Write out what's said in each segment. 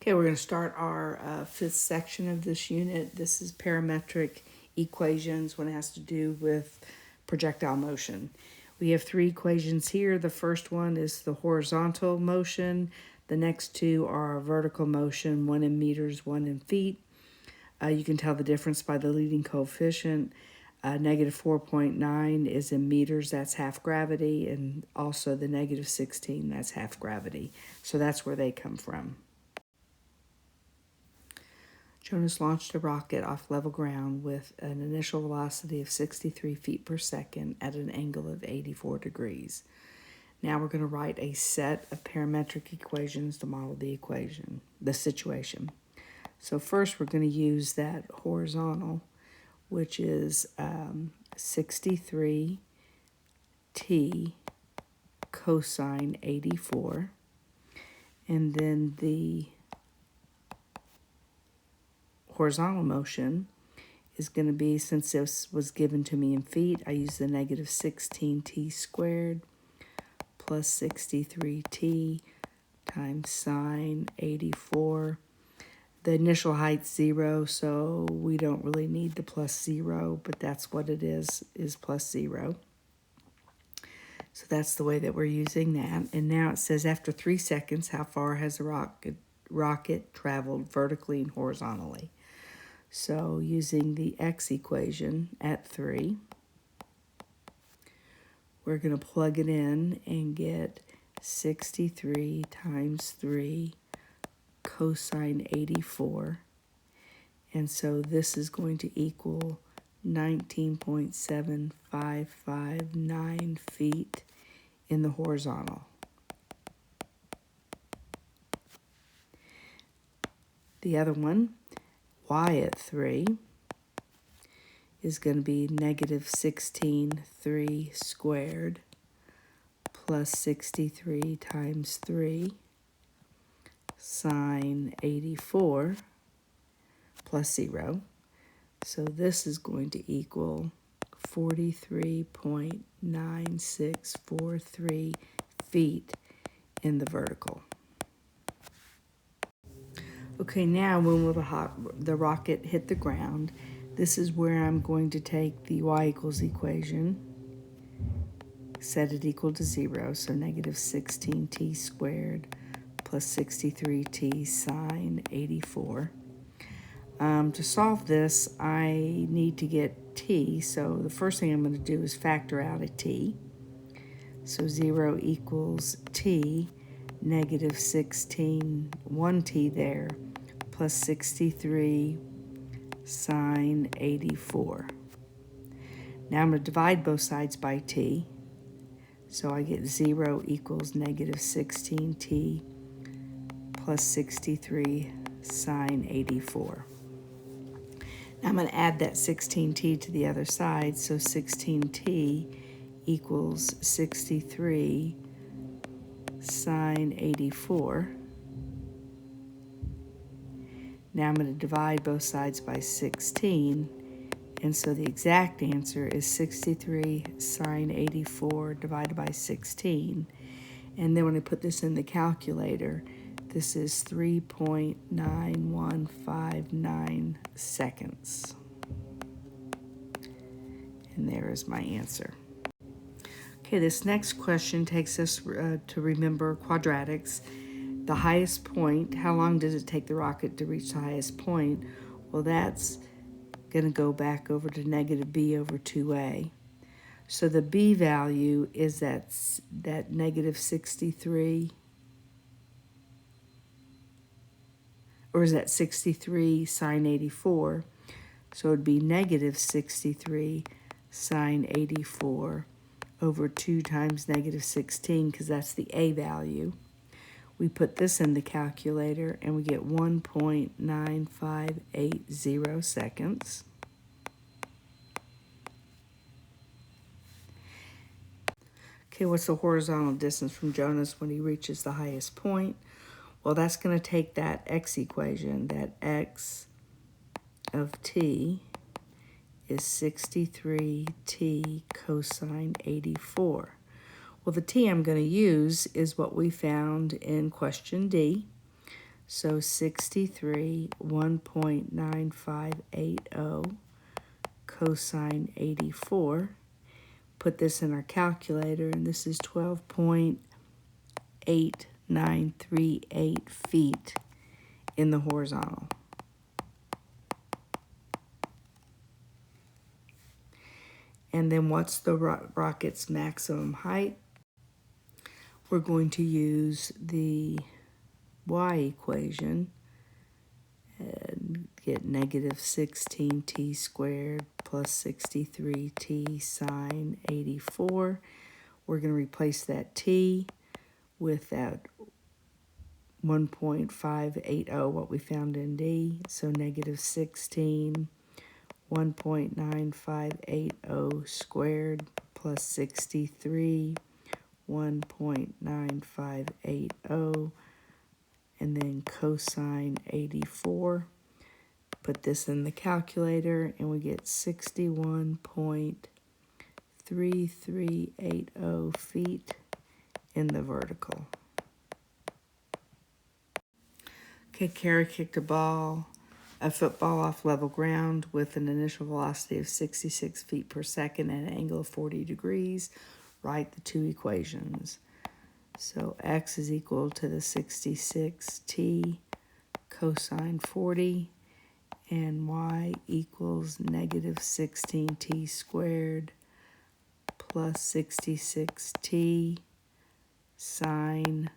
Okay, we're going to start our fifth section of this unit. This is parametric equations when it has to do with projectile motion. We have three equations here. The first one is the horizontal motion. The next two are vertical motion, one in meters, one in feet. You can tell the difference by the leading coefficient. Negative 4.9 is in meters, that's half gravity, and also the negative 16, that's half gravity. So that's where they come from. Jonas launched a rocket off level ground with an initial velocity of 63 feet per second at an angle of 84 degrees. Now we're going to write a set of parametric equations to model the situation. So first we're going to use that horizontal, which is 63 t cosine 84. And then the horizontal motion is going to be, since this was given to me in feet, I use the negative 16t squared plus 63t times sine 84. The initial height's 0, so we don't really need the plus 0, but that's what it is plus 0. So that's the way that we're using that. And now it says after 3 seconds, how far has the rocket traveled vertically and horizontally? So using the x equation at 3, we're going to plug it in and get 63 times 3 cosine 84. And so this is going to equal 19.7559 feet in the horizontal. The other one, y at 3, is going to be negative 16.3 squared plus 63 times 3 sine 84 plus 0. So this is going to equal 43.9643 feet in the vertical. Okay, now when will the rocket hit the ground, this is where I'm going to take the y equals equation, set it equal to 0, so negative 16t squared plus 63t sine 84. To solve this, I need to get t, so the first thing I'm going to do is factor out a t. So 0 equals t, negative 16, 1t there, plus 63 sine 84. Now I'm going to divide both sides by t. So I get 0 equals negative 16t plus 63 sine 84. Now I'm going to add that 16t to the other side, so 16t equals 63 sine 84. Now I'm going to divide both sides by 16, and so the exact answer is 63 sine 84 divided by 16. And then when I put this in the calculator, this is 3.9159 seconds. And there is my answer. Okay, this next question takes us to remember quadratics. The highest point, how long does it take the rocket to reach the highest point? Well, that's going to go back over to negative b over 2a. So the b value is that negative 63, or is that 63 sine 84? So it would be negative 63 sine 84 over 2 times negative 16, because that's the a value. We put this in the calculator and we get 1.9580 seconds. Okay, what's the horizontal distance from Jonas when he reaches the highest point? Well, that's going to take that x equation, that x of t is 63t cosine 84. Well, the t I'm going to use is what we found in question D. So 63, 1.9580 cosine 84. Put this in our calculator, and this is 12.8938 feet in the horizontal. And then what's the rocket's maximum height? We're going to use the y equation and get negative 16t squared plus 63t sine 84. We're going to replace that t with that 1.580, what we found in D. So negative 16, 1.9580 squared plus 63, 1.9580, and then cosine 84. Put this in the calculator, and we get 61.3380 feet in the vertical. Okay, Kara kicked a football off level ground with an initial velocity of 66 feet per second at an angle of 40 degrees. Write the two equations. So x is equal to the 66t cosine 40, and y equals negative 16t squared plus 66t sine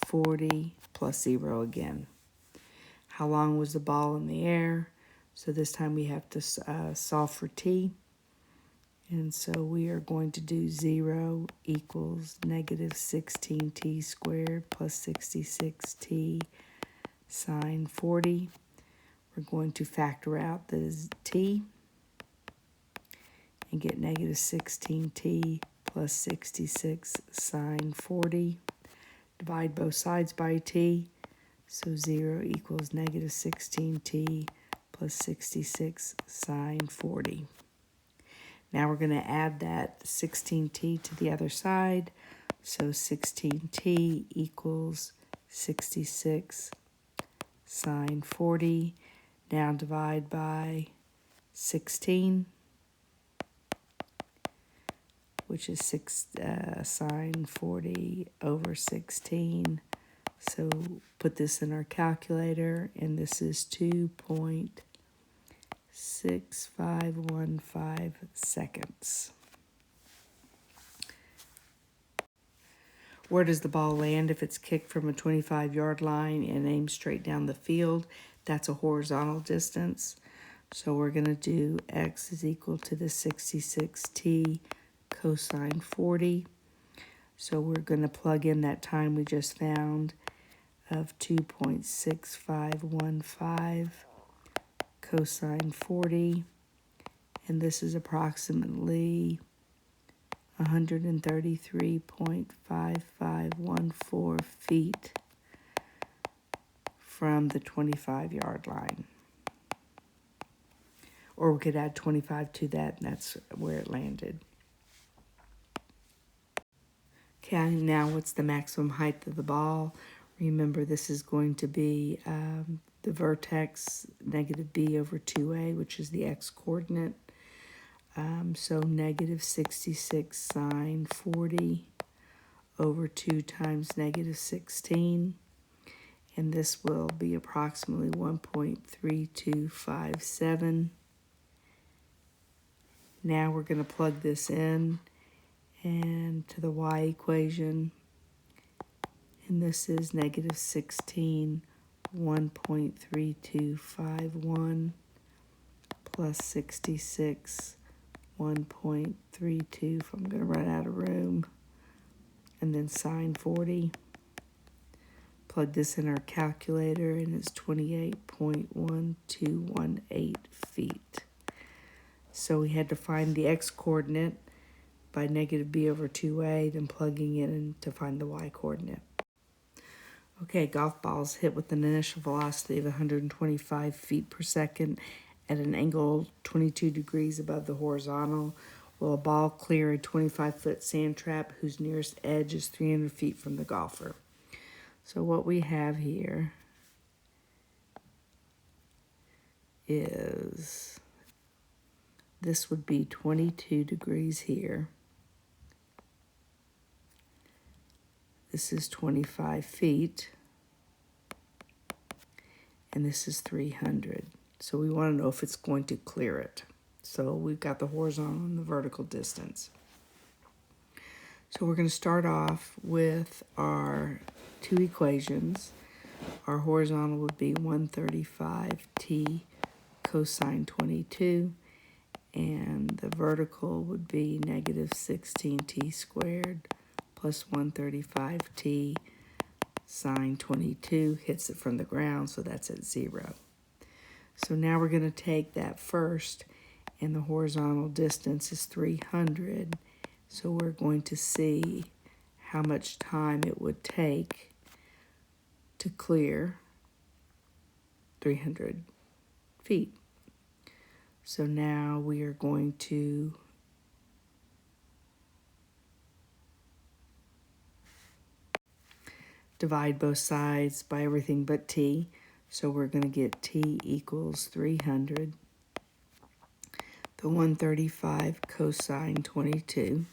40 plus 0 again. How long was the ball in the air? So this time we have to solve for t. And so we are going to do 0 equals negative 16t squared plus 66t sine 40. We're going to factor out the t and get negative 16t plus 66 sine 40. Divide both sides by t. So 0 equals negative 16t plus 66 sine 40. Now we're going to add that 16t to the other side. So 16t equals 66 sine 40. Now divide by 16, which is sine 40 over 16. So put this in our calculator, and this is 2.6515 seconds. Where does the ball land if it's kicked from a 25-yard line and aimed straight down the field? That's a horizontal distance. So we're going to do x is equal to the 66t cosine 40. So we're going to plug in that time we just found of 2.6515 cosine 40. And this is approximately 133.5514 feet from the 25-yard line. Or we could add 25 to that, and that's where it landed. Okay, now what's the maximum height of the ball? Remember, this is going to be the vertex, negative b over 2a, which is the x-coordinate. So negative 66 sine 40 over 2 times negative 16. And this will be approximately 1.3257. Now we're going to plug this in and to the y equation. And this is negative 16, 1.3251 plus 66, 1.32, if I'm going to run out of room, and then sine 40. Plug this in our calculator, and it's 28.1218 feet. So we had to find the x-coordinate by negative b over 2a, then plugging it in to find the y-coordinate. Okay, golf balls hit with an initial velocity of 125 feet per second at an angle 22 degrees above the horizontal. Will a ball clear a 25-foot sand trap whose nearest edge is 300 feet from the golfer? So what we have here is, this would be 22 degrees here. This is 25 feet. And this is 300. So we want to know if it's going to clear it. So we've got the horizontal and the vertical distance. So we're going to start off with our two equations. Our horizontal would be 135t cosine 22, and the vertical would be negative 16t squared plus 135t sine 22, hits it from the ground, so that's at 0. So now we're going to take that first, and the horizontal distance is 300. So we're going to see how much time it would take to clear 300 feet. So now we are going to divide both sides by everything but t. So we're going to get t equals 300. The 135 cosine 22.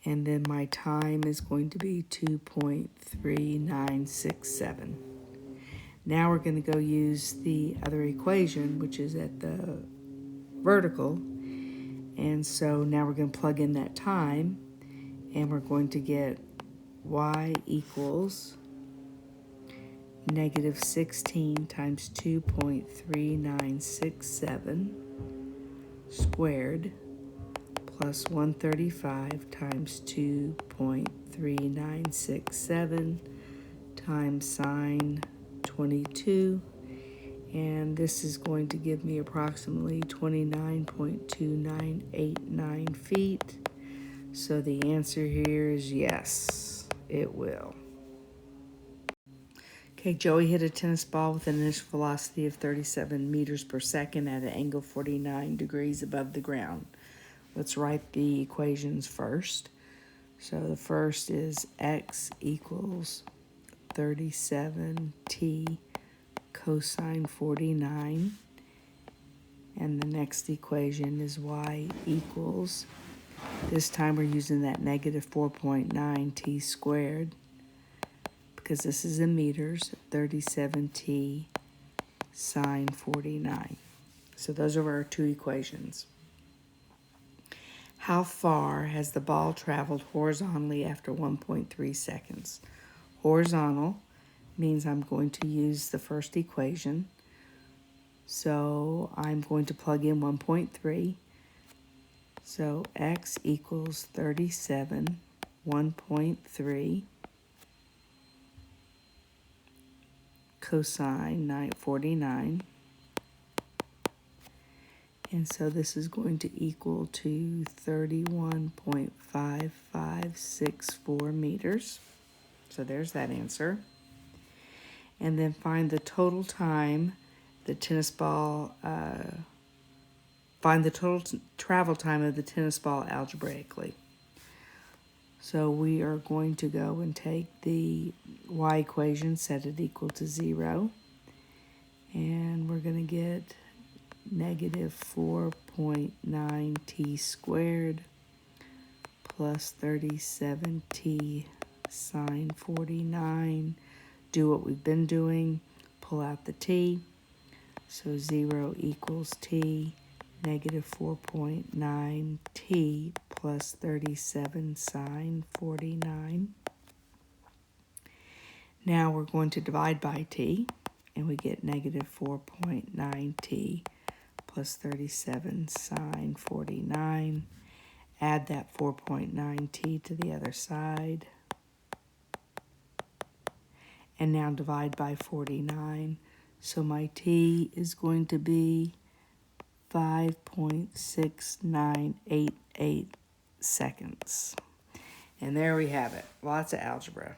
And then my time is going to be 2.3967. Now we're going to go use the other equation, which is at the vertical. And so now we're going to plug in that time, and we're going to get y equals negative 16 times 2.3967 squared plus 135 times 2.3967 times sine 22, and this is going to give me approximately 29.2989 feet. So the answer here is yes, it will. Okay, Joey hit a tennis ball with an initial velocity of 37 meters per second at an angle 49 degrees above the ground. Let's write the equations first. So the first is x equals 37t cosine 49. And the next equation is y equals, this time we're using that negative 4.9t squared, because this is in meters, 37t sine 49. So those are our two equations. How far has the ball traveled horizontally after 1.3 seconds? Horizontal means I'm going to use the first equation. So I'm going to plug in 1.3. So x equals 37, 1.3 cosine 49. And so this is going to equal to 31.5564 meters. So there's that answer. And then find the total time the tennis ball, find the total travel time of the tennis ball algebraically. So we are going to go and take the y equation, set it equal to 0. And we're going to get negative 4.9t squared plus 37t sine 49. Do what we've been doing, pull out the t. So 0 equals t, negative 4.9t plus 37 sine 49. Now we're going to divide by t, and we get negative 4.9t plus 37 sine 49. Add that 4.9t to the other side. And now divide by 49. So my t is going to be 5.6988 seconds. And there we have it. Lots of algebra.